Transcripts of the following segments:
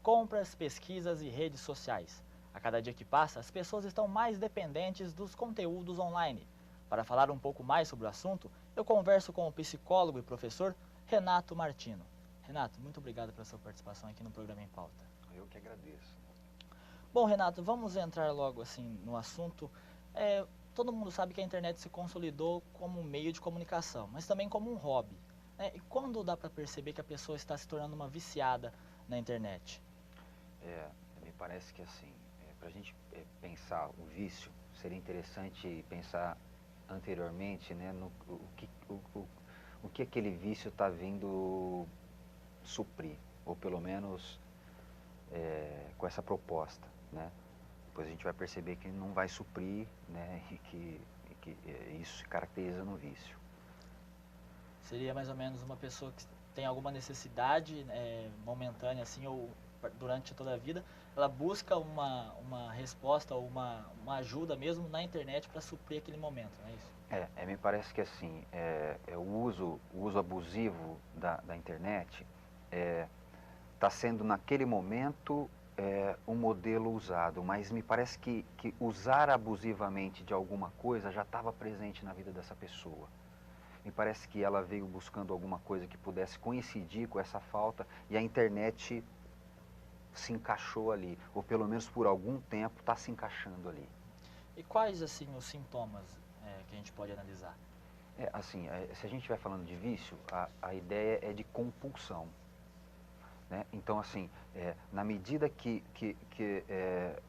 Compras, pesquisas e redes sociais. A cada dia que passa, as pessoas estão mais dependentes dos conteúdos online. Para falar um pouco mais sobre o assunto, eu converso com o psicólogo e professor Renato Martino. Renato, muito obrigado pela sua participação aqui no programa Em Pauta. Eu que agradeço. Bom, Renato, vamos entrar logo assim no assunto. Todo mundo sabe que a internet se consolidou como um meio de comunicação, mas também como um hobby, né? E quando dá para perceber que a pessoa está se tornando uma viciada na internet? Me parece que assim, para a gente pensar o vício, seria interessante pensar anteriormente, né, no o que aquele vício está vindo suprir, ou pelo menos com essa proposta, né? Depois a gente vai perceber que não vai suprir, né, e que isso se caracteriza no vício. Seria mais ou menos uma pessoa que tem alguma necessidade momentânea assim, ou durante toda a vida, ela busca uma resposta ou uma ajuda mesmo na internet para suprir aquele momento, não é isso? Me parece que assim, o uso abusivo da internet está sendo naquele momento um modelo usado, mas me parece que usar abusivamente de alguma coisa já estava presente na vida dessa pessoa. Me parece que ela veio buscando alguma coisa que pudesse coincidir com essa falta e a internet se encaixou ali, ou pelo menos por algum tempo está se encaixando ali. E quais assim os sintomas que a gente pode analisar? Se a gente estiver falando de vício, a ideia é de compulsão. Né? Então, assim, na medida que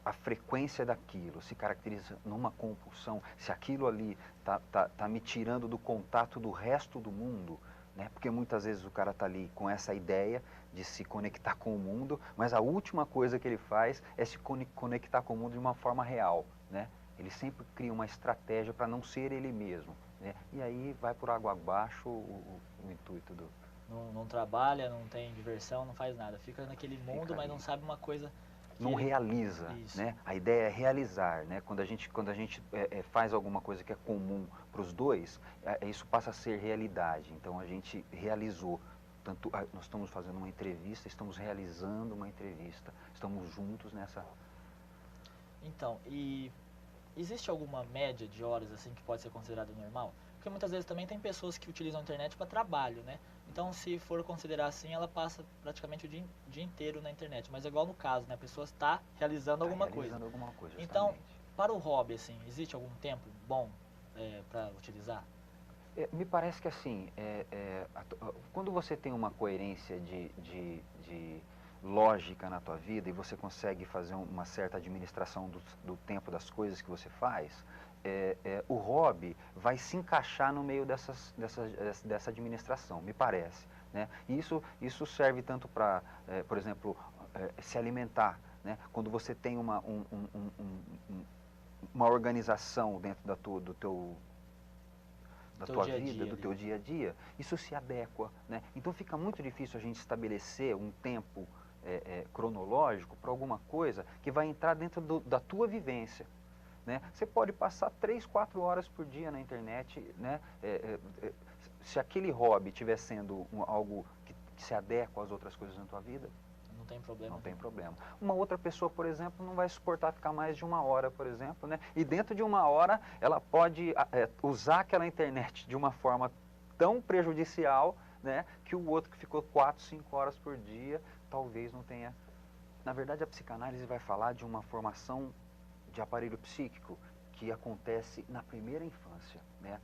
a frequência daquilo se caracteriza numa compulsão, se aquilo ali tá me tirando do contato do resto do mundo, né? Porque muitas vezes o cara está ali com essa ideia de se conectar com o mundo, mas a última coisa que ele faz é se conectar com o mundo de uma forma real, né? Ele sempre cria uma estratégia para não ser ele mesmo, né? E aí vai por água abaixo o intuito do... Não trabalha, não tem diversão, não faz nada. Fica naquele mundo, mas não sabe uma coisa que não ele... realiza, Isso. né? A ideia é realizar, né? Quando a gente faz alguma coisa que é comum para os dois, isso passa a ser realidade. Então a gente realizou. Tanto, nós estamos fazendo uma entrevista, estamos realizando uma entrevista, estamos juntos nessa... Então, e existe alguma média de horas assim que pode ser considerada normal? Porque muitas vezes também tem pessoas que utilizam a internet para trabalho, né? Então, se for considerar assim, ela passa praticamente o dia inteiro na internet. Mas é igual no caso, né? A pessoa está realizando alguma coisa. alguma coisa, Então, justamente. para o hobby, assim, existe algum tempo bom para utilizar? Me parece que assim, quando você tem uma coerência de lógica na tua vida e você consegue fazer uma certa administração do tempo das coisas que você faz, o hobby vai se encaixar no meio dessa administração, me parece. Né? E isso serve tanto para, por exemplo, se alimentar. Né? Quando você tem uma organização dentro do tua vida, do teu dia a dia, isso se adequa, né? Então fica muito difícil a gente estabelecer um tempo cronológico para alguma coisa que vai entrar dentro da tua vivência. Né? Você pode passar 3, 4 horas por dia na internet, né? Se aquele hobby estiver sendo algo que se adequa às outras coisas na tua vida, não tem problema. Não tem problema. Uma outra pessoa, por exemplo, não vai suportar ficar mais de 1 hora, por exemplo, né? E dentro de 1 hora, ela pode usar aquela internet de uma forma tão prejudicial, né? Que o outro que ficou 4, 5 horas por dia, talvez não tenha... Na verdade, a psicanálise vai falar de uma formação de aparelho psíquico que acontece na primeira infância, né?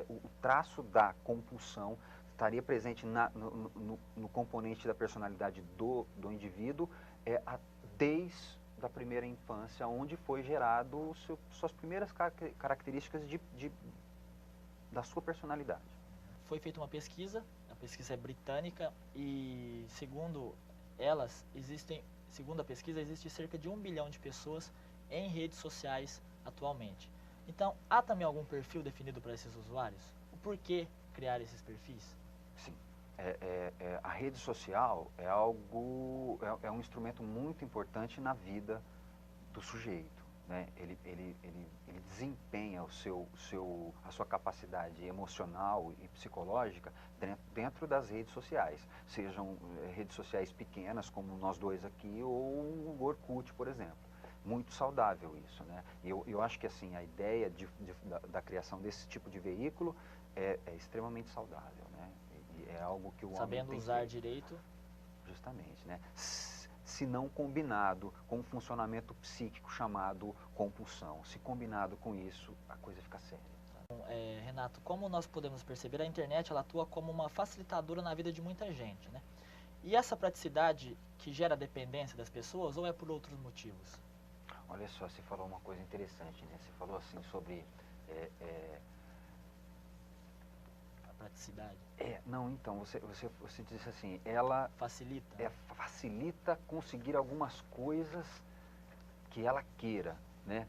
O traço da compulsão estaria presente no componente da personalidade do indivíduo desde a primeira infância, onde foi gerado suas primeiras características da sua personalidade. Foi feita uma pesquisa, a pesquisa é britânica, e segundo a pesquisa, existe cerca de 1 bilhão de pessoas em redes sociais atualmente. Então, há também algum perfil definido para esses usuários? O porquê criar esses perfis? Sim. A rede social é um instrumento muito importante na vida do sujeito. né, ele desempenha a sua capacidade emocional e psicológica dentro das redes sociais, sejam redes sociais pequenas, como nós dois aqui, ou o Orkut, por exemplo. Muito saudável isso, né? Eu acho que assim, a ideia da criação desse tipo de veículo é extremamente saudável, né? E é algo que o homem Sabendo tem usar feito. direito. Justamente, né? Se não combinado com um funcionamento psíquico chamado compulsão. Se combinado com isso, a coisa fica séria. Renato, como nós podemos perceber, a internet ela atua como uma facilitadora na vida de muita gente, né? E essa praticidade que gera dependência das pessoas ou é por outros motivos? Olha só, você falou uma coisa interessante, né? Você falou assim sobre... A praticidade não, então, você disse assim, ela facilita. facilita conseguir algumas coisas que ela queira, né?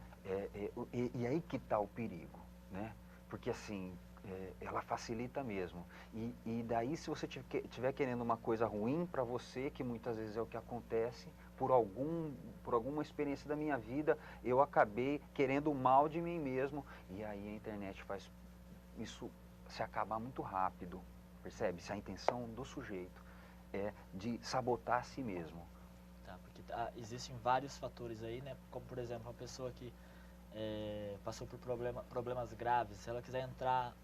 E aí que está o perigo, né? Porque assim, ela facilita mesmo. E daí se você estiver querendo uma coisa ruim para você, que muitas vezes é o que acontece, por alguma experiência da minha vida, eu acabei querendo o mal de mim mesmo, e aí a internet faz isso se acabar muito rápido, percebe? Se a intenção do sujeito é de sabotar a si mesmo. Tá, porque existem vários fatores aí, né? Como por exemplo, uma pessoa que passou por problemas graves, se ela quiser entrar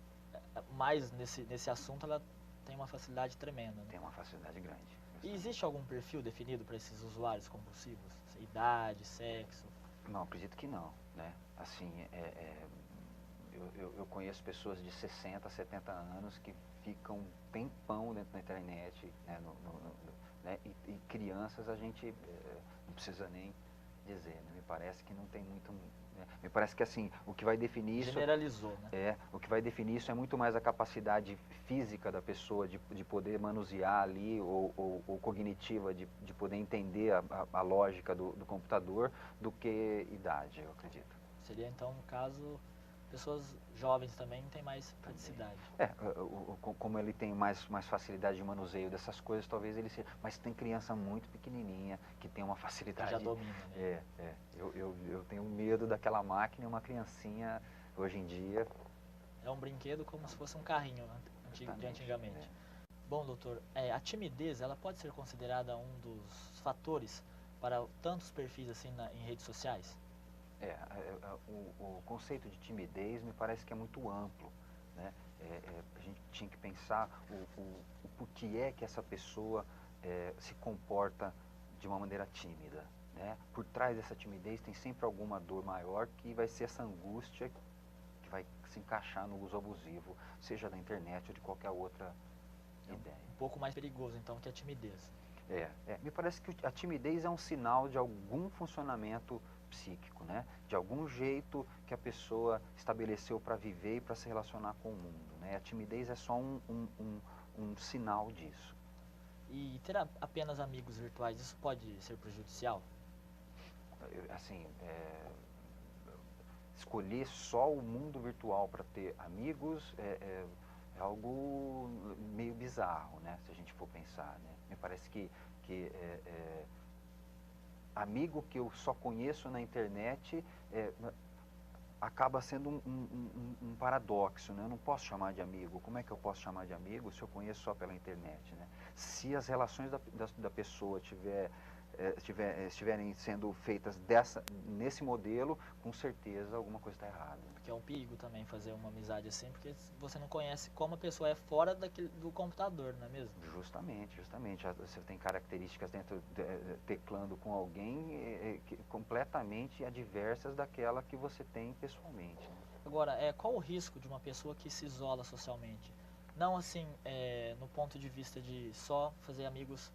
mais nesse assunto, ela tem uma facilidade tremenda, né? Tem uma facilidade grande. E existe algum perfil definido para esses usuários compulsivos? Idade, sexo? Não, acredito que não, né? Assim, eu conheço pessoas de 60, 70 anos que ficam tempão dentro da internet, né? Né? E crianças a gente não precisa nem dizer, né? Me parece que não tem muito... Né? Me parece que assim, o que vai definir isso... Generalizou, né? O que vai definir isso é muito mais a capacidade física da pessoa de poder manusear ali, ou cognitiva, de poder entender a lógica do computador, do que idade, eu acredito. Seria então, no caso, pessoas jovens também têm mais praticidade. Como ele tem mais facilidade de manuseio dessas coisas, talvez ele seja... Mas tem criança muito pequenininha que tem uma facilidade... Que já domina, né? Eu tenho medo daquela máquina e uma criancinha, hoje em dia... É um brinquedo como se fosse um carrinho de antigamente. Bom, doutor, a timidez ela pode ser considerada um dos fatores para tantos perfis assim em redes sociais? O conceito de timidez me parece que é muito amplo, né? A gente tinha que pensar o porquê é que essa pessoa se comporta de uma maneira tímida, né? Por trás dessa timidez tem sempre alguma dor maior, que vai ser essa angústia que vai se encaixar no uso abusivo, seja da internet ou de qualquer outra ideia. Um pouco mais perigoso então que a timidez. Me parece que a timidez é um sinal de algum funcionamento psíquico, né? De algum jeito que a pessoa estabeleceu para viver e para se relacionar com o mundo, né? A timidez é só um sinal disso. E ter apenas amigos virtuais, isso pode ser prejudicial? Escolher só o mundo virtual para ter amigos é algo meio bizarro, né? Se a gente for pensar, né? Me parece que amigo que eu só conheço na internet acaba sendo um paradoxo, né? Eu não posso chamar de amigo. Como é que eu posso chamar de amigo se eu conheço só pela internet, né? Se as relações da pessoa estiverem sendo feitas nesse modelo, com certeza alguma coisa está errada. Porque é um perigo também fazer uma amizade assim, porque você não conhece como a pessoa é fora do computador, não é mesmo? Justamente. Você tem características dentro, teclando com alguém completamente adversas daquela que você tem pessoalmente. Agora, qual o risco de uma pessoa que se isola socialmente? Não assim, no ponto de vista de só fazer amigos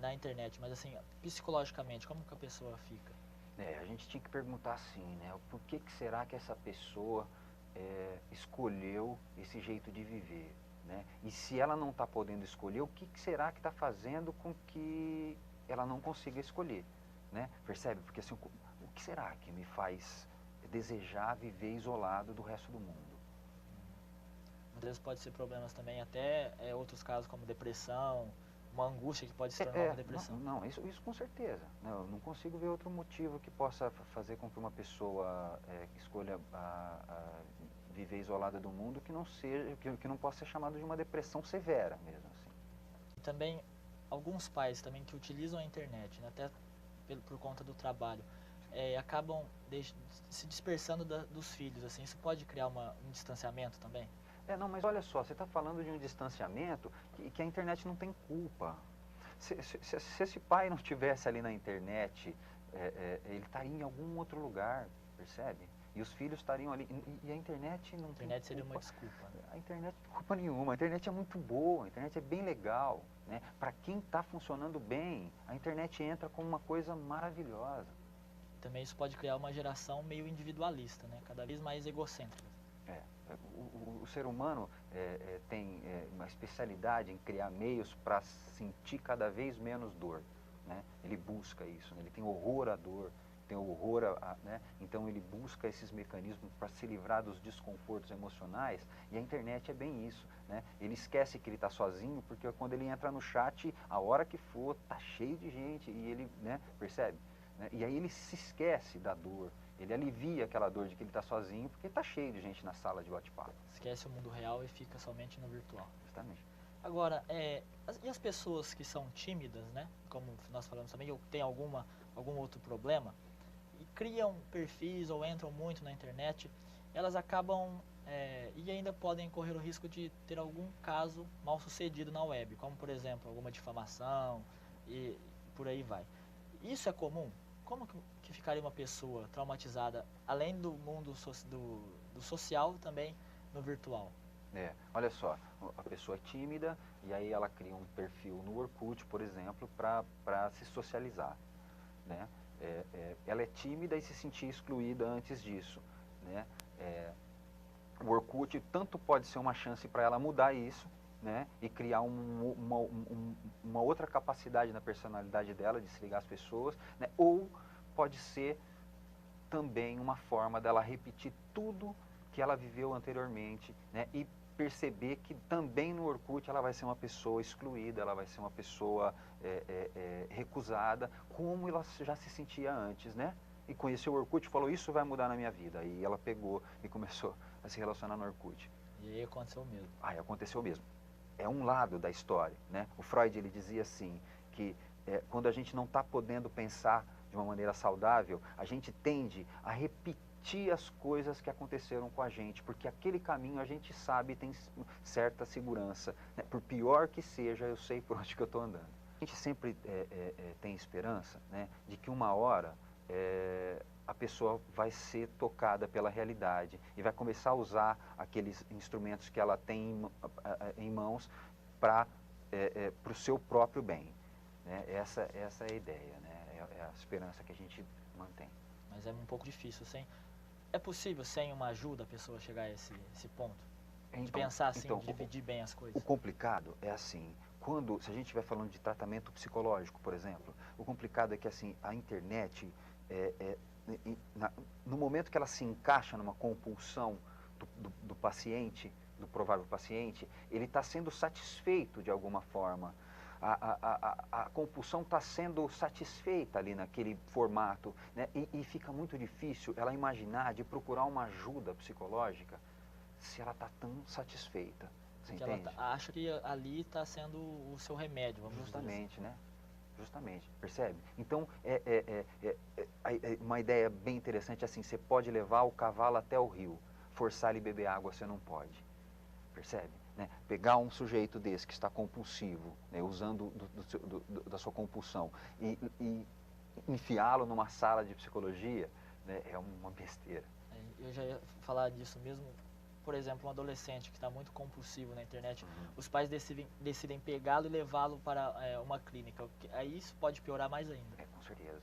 na internet, mas assim, psicologicamente, como que a pessoa fica? A gente tinha que perguntar assim, né? Por que será que essa pessoa escolheu esse jeito de viver, né? E se ela não está podendo escolher, o que será que está fazendo com que ela não consiga escolher, né? Percebe? Porque assim, o que será que me faz desejar viver isolado do resto do mundo? Muitas vezes pode ser problemas também, até outros casos como depressão, uma angústia que pode se tornar uma depressão. Não, isso com certeza. Eu não consigo ver outro motivo que possa fazer com que uma pessoa escolha viver isolada do mundo que não seja, que não possa ser chamado de uma depressão severa mesmo assim. E também alguns pais também que utilizam a internet, né, até por conta do trabalho, acabam se dispersando dos filhos, assim, isso pode criar um distanciamento também? Não, mas olha só, você está falando de um distanciamento que a internet não tem culpa. Se esse pai não estivesse ali na internet, ele estaria em algum outro lugar, percebe? E os filhos estariam ali. E a internet não tem culpa. A internet seria uma desculpa, né? A internet não tem culpa nenhuma. A internet é muito boa, a internet é bem legal, né? Para quem está funcionando bem, a internet entra como uma coisa maravilhosa. Também isso pode criar uma geração meio individualista, né? Cada vez mais egocêntrica. O ser humano tem uma especialidade em criar meios para sentir cada vez menos dor, né? Ele busca isso, né? Ele tem horror à dor, tem horror né? Então ele busca esses mecanismos para se livrar dos desconfortos emocionais, e a internet é bem isso, né? Ele esquece que ele está sozinho, porque quando ele entra no chat, a hora que for, tá cheio de gente, e ele, né, percebe? E aí ele se esquece da dor. Ele alivia aquela dor de que ele está sozinho, porque está cheio de gente na sala de bate-papo. Esquece o mundo real e fica somente no virtual. Justamente. Agora, e as pessoas que são tímidas, né? Como nós falamos também, ou tem algum outro problema, e criam perfis ou entram muito na internet, elas acabam e ainda podem correr o risco de ter algum caso mal sucedido na web, como por exemplo, alguma difamação e por aí vai. Isso é comum? Como que ficaria uma pessoa traumatizada, além do mundo do social, também no virtual? Olha só, a pessoa é tímida e aí ela cria um perfil no Orkut, por exemplo, para se socializar, né? Ela é tímida e se sentia excluída antes disso, né? O Orkut tanto pode ser uma chance para ela mudar isso, né, e criar uma outra capacidade na personalidade dela de se ligar às pessoas, né, ou pode ser também uma forma dela repetir tudo que ela viveu anteriormente, né, e perceber que também no Orkut ela vai ser uma pessoa excluída, ela vai ser uma pessoa recusada, como ela já se sentia antes, né? E conheceu o Orkut e falou, isso vai mudar na minha vida. E ela pegou e começou a se relacionar no Orkut. E aí aconteceu mesmo. Aconteceu mesmo. É um lado da história, né? O Freud, ele dizia assim, que quando a gente não está podendo pensar de uma maneira saudável, a gente tende a repetir as coisas que aconteceram com a gente, porque aquele caminho a gente sabe, tem certa segurança, né? Por pior que seja, eu sei por onde que eu estou andando. A gente sempre tem esperança, né, de que uma hora a pessoa vai ser tocada pela realidade e vai começar a usar aqueles instrumentos que ela tem em mãos para o seu próprio bem, né? Essa é a ideia, né? É a esperança que a gente mantém. Mas é um pouco difícil, é possível sem uma ajuda a pessoa chegar a esse ponto? De pensar assim, de dividir bem as coisas? O complicado é assim, se a gente estiver falando de tratamento psicológico, por exemplo, o complicado é que assim, a internet no momento que ela se encaixa numa compulsão do paciente, do provável paciente, ele está sendo satisfeito de alguma forma. A compulsão está sendo satisfeita ali naquele formato, né? E fica muito difícil ela imaginar de procurar uma ajuda psicológica se ela está tão satisfeita. Você Porque entende? ela acha que ali está sendo o seu remédio, vamos Justamente, dizer assim. né? Justamente, percebe? Então, uma ideia bem interessante assim, você pode levar o cavalo até o rio, forçar ele a beber água você não pode, percebe? Né? Pegar um sujeito desse que está compulsivo, né, usando da sua compulsão, e enfiá-lo numa sala de psicologia, né, é uma besteira. Eu já ia falar disso mesmo. Por exemplo, um adolescente que está muito compulsivo na internet, os pais decidem pegá-lo e levá-lo para uma clínica. Aí isso pode piorar mais ainda. Com certeza.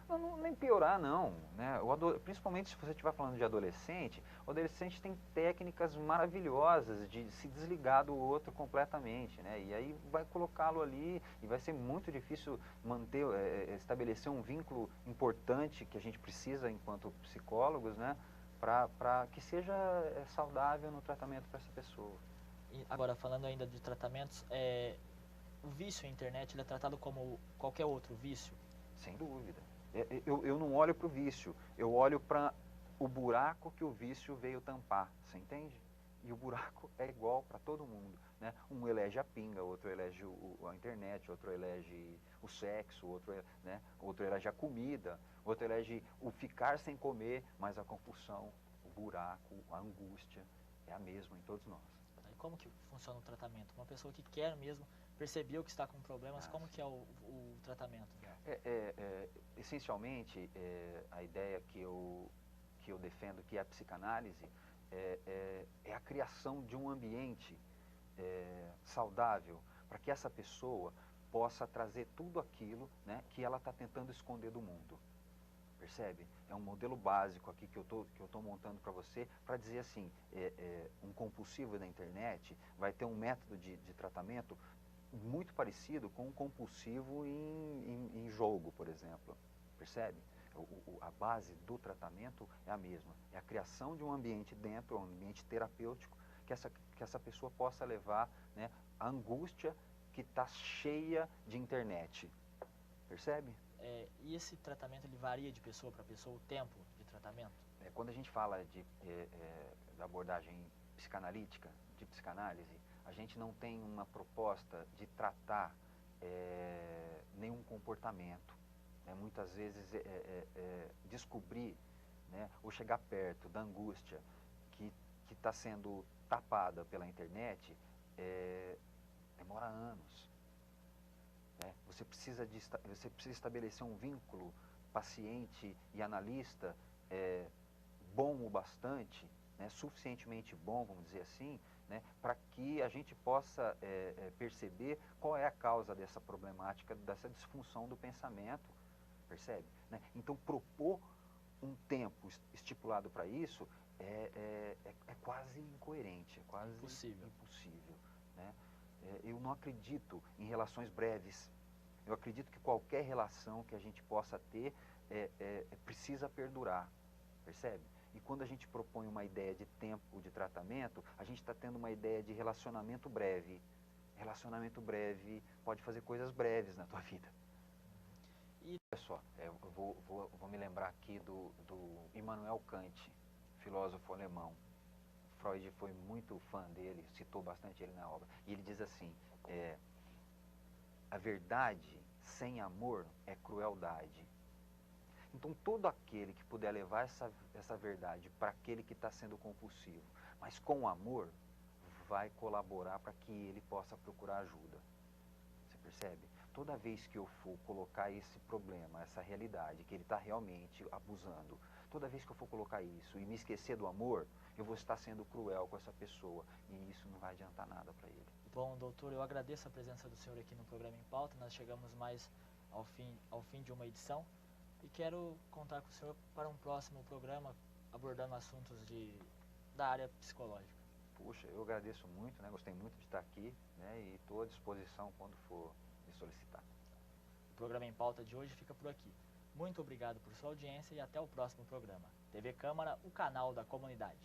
Não, nem piorar não, né? Principalmente se você estiver falando de adolescente, o adolescente tem técnicas maravilhosas de se desligar do outro completamente, né? E aí vai colocá-lo ali e vai ser muito difícil estabelecer um vínculo importante que a gente precisa enquanto psicólogos, né? Para que seja saudável no tratamento para essa pessoa. E agora, falando ainda de tratamentos, o vício em internet ele é tratado como qualquer outro vício? Sem dúvida. Eu não olho para o vício, eu olho para o buraco que o vício veio tampar, você entende? E o buraco é igual para todo mundo, né? Um elege a pinga, outro elege a internet, outro elege o sexo, outro elege a comida, outro elege o ficar sem comer, mas a compulsão, o buraco, a angústia é a mesma em todos nós. E como que funciona o tratamento? Uma pessoa que quer mesmo, percebeu que está com problemas, como que é o tratamento dela? Essencialmente, a ideia que eu defendo, que é a psicanálise, é a criação de um ambiente saudável para que essa pessoa possa trazer tudo aquilo, né, que ela está tentando esconder do mundo. Percebe? É um modelo básico aqui que eu tô montando para você, para dizer assim, um compulsivo da internet vai ter um método de tratamento muito parecido com um compulsivo em jogo, por exemplo. Percebe? A base do tratamento é a mesma. É a criação de um ambiente dentro, um ambiente terapêutico, que essa pessoa possa levar, né, a angústia que está cheia de internet. Percebe? E esse tratamento ele varia de pessoa para pessoa, o tempo de tratamento? Quando a gente fala da abordagem psicanalítica, de psicanálise, a gente não tem uma proposta de tratar nenhum comportamento. Muitas vezes descobrir, né, ou chegar perto da angústia que está sendo tapada pela internet demora anos. Você precisa estabelecer um vínculo paciente e analista bom o bastante, né, suficientemente bom, vamos dizer assim, né, para que a gente possa perceber qual é a causa dessa problemática, dessa disfunção do pensamento, percebe? Né? Então, propor um tempo estipulado para isso é quase incoerente, é quase impossível. Né? Eu não acredito em relações breves. Eu acredito que qualquer relação que a gente possa ter precisa perdurar, percebe? E quando a gente propõe uma ideia de tempo de tratamento, a gente está tendo uma ideia de relacionamento breve. Relacionamento breve pode fazer coisas breves na tua vida. E olha só, eu vou me lembrar aqui do Immanuel Kant, filósofo alemão. Freud foi muito fã dele, citou bastante ele na obra. E ele diz assim, a verdade sem amor é crueldade. Então, todo aquele que puder levar essa verdade para aquele que está sendo compulsivo, mas com amor, vai colaborar para que ele possa procurar ajuda. Você percebe? Toda vez que eu for colocar esse problema, essa realidade, que ele está realmente abusando, toda vez que eu for colocar isso e me esquecer do amor, eu vou estar sendo cruel com essa pessoa e isso não vai adiantar nada para ele. Bom, doutor, eu agradeço a presença do senhor aqui no programa Em Pauta. Nós chegamos mais ao fim de uma edição e quero contar com o senhor para um próximo programa abordando assuntos da área psicológica. Puxa, eu agradeço muito, né? Gostei muito de estar aqui, né? E estou à disposição quando for me solicitar. O programa Em Pauta de hoje fica por aqui. Muito obrigado por sua audiência e até o próximo programa. TV Câmara, o canal da comunidade.